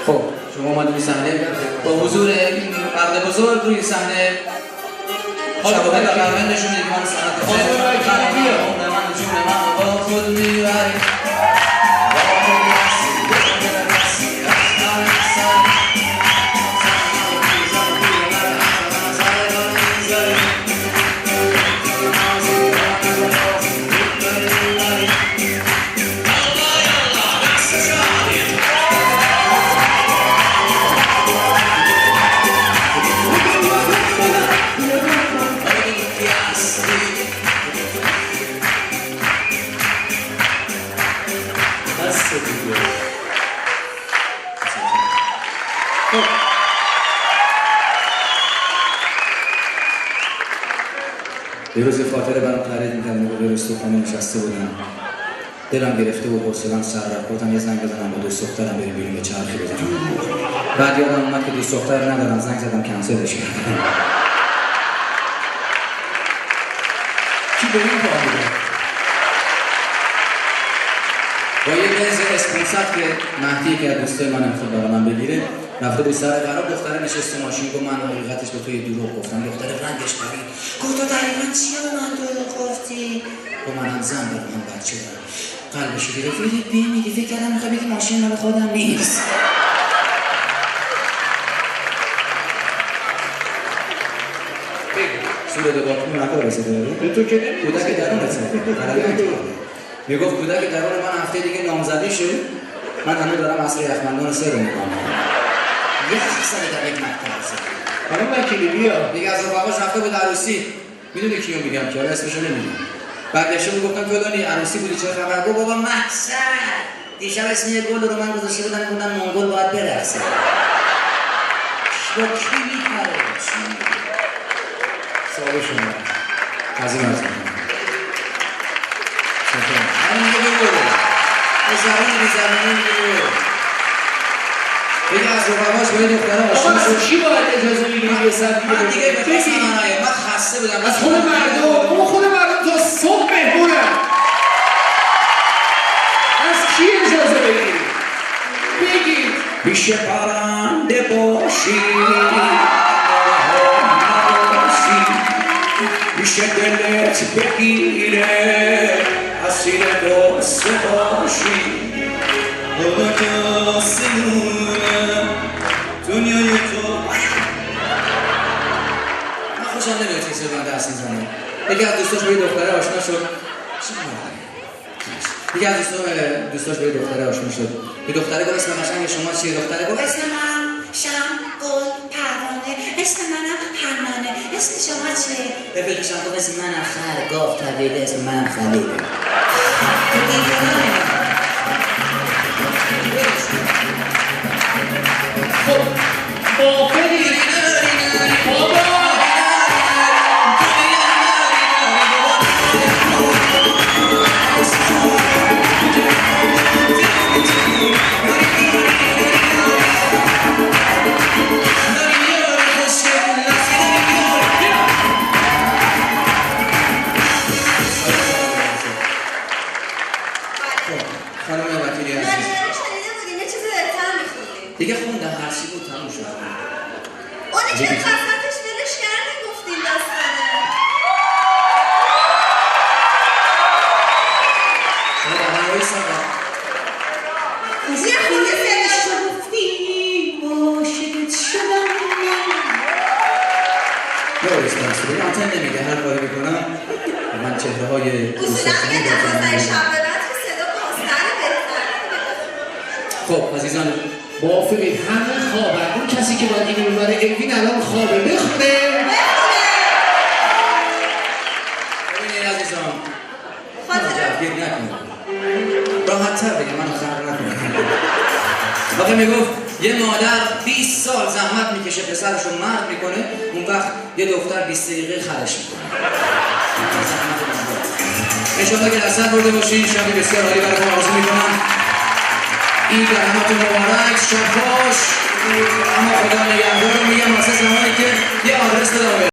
خب شما اومدید روی صحنه با حضور این مرد بزرگ روی صحنه شبابه و قرمه نشون میدید من صحنت من جون من با خود میبرید یه روز خاطره برام تعریف می‌کردم که روی صبحانه نشسته بودم دلم گرفته بود حوصله‌ام سر رفت گفتم یه زنگ بزنم با دوست دخترم بریم بیرون به چرخی بزنم بعد یادم اومد که دوست دختر ندارم زنگ زدم کنسلش کردم کی بریم کار بودم با یه بنز اسپانسر که مهدی که از دوستای من میخواد برای من بگیره رفته بود سر قرار دختره نشست تو ماشین گفت من حقیقتش به تو یه دروغ گفتم دختره رنگش پرید گفت تو دقیقاً چیه به من دروغ گفتی گفت من هم زن دارم من بچه دارم قلبشو گرفت میگی فکر کردم میخوای بگی ماشین مال خودم نیست سوره دقاقی منکه برسیده به تو که نمیدونی کودک درون رسیده میگفت کودک درون من هفته دیگه نامزدی شد من هنوز دارم عصر یخبندان 3 رو میکنم یه ساله در یک مکتب هست حالا وکیلی بیا دیگه از رفقاش رفته بود عروسی میدونی کیو میگم که اسمشو نمیدونم بعد بهش میگفتم فلانی عروسی بودی چه خبر گفت بابا محسن دیشب اسم یه گل رو من گذاشته بودم گفتم منگل باید برقصه با کی میپره سوال شما از این از این همین میگه بگو زمین دیگه از رفقاش با این دختره آشنا شد چی باید اجازه بگیریم یه سر دیگه من دیگه بفرستم من خسته بودم از خود مردم اما خود مردم تا صبح مهمونن از کی اجازه بگیریم بگید پیش پرنده باشی پیش دلت بگیره اسیر دوست باشی آسمونه دنیای تو من خوشم نمیاد چیزی رو من دست میزنم یکی از دوستاش با یه دختره آشنا شد یکی از دوستاش با یه دختره آشنا شد یه دختره گفت اسم قشنگ شما چیه دختره گفت اسم من شم گل پروانه اسم منم حنانه اسم شما چیه بفرقشم گفت اسم منم خر گاف طویله اسم منم خلیله خب موافقی بابا خانم وکیلی عزیز شنیده بودیم یه چیز بهتر میخونیم دیگه خوندم هر چی بود تموم شد اونی که قسمتش ولش کرده گفتیم داستانه شما با من وایسا یه خونده فعلش گفتی عاشقت شدم نوریستم سوری آنتن نمیگه هر کاری بکنم من چهره های اصولا یه 12 شب به بعد که صدا باستر بهتره خب عزیزان موافقید همه خوابن اون کسی که باید اینو ببره اوین الان خوابه بخونه ببینید عزیزان خاطره جفگیر نکنید راحت تر بگه من خبر نکنم واقعا میگفت یه مادر 20 سال زحمت میکشه پسرشو مرد میکنه اون وقت یه دختر 20 دقیقه خرش میکنه انشاءالله که دستت برده باشین شبی بسیار عالی برای ما آرزو میکنم عید در همتون مبارک شب خوش اما خدا نگهدار رو میگم واسه زمانی که یه آدرس بدم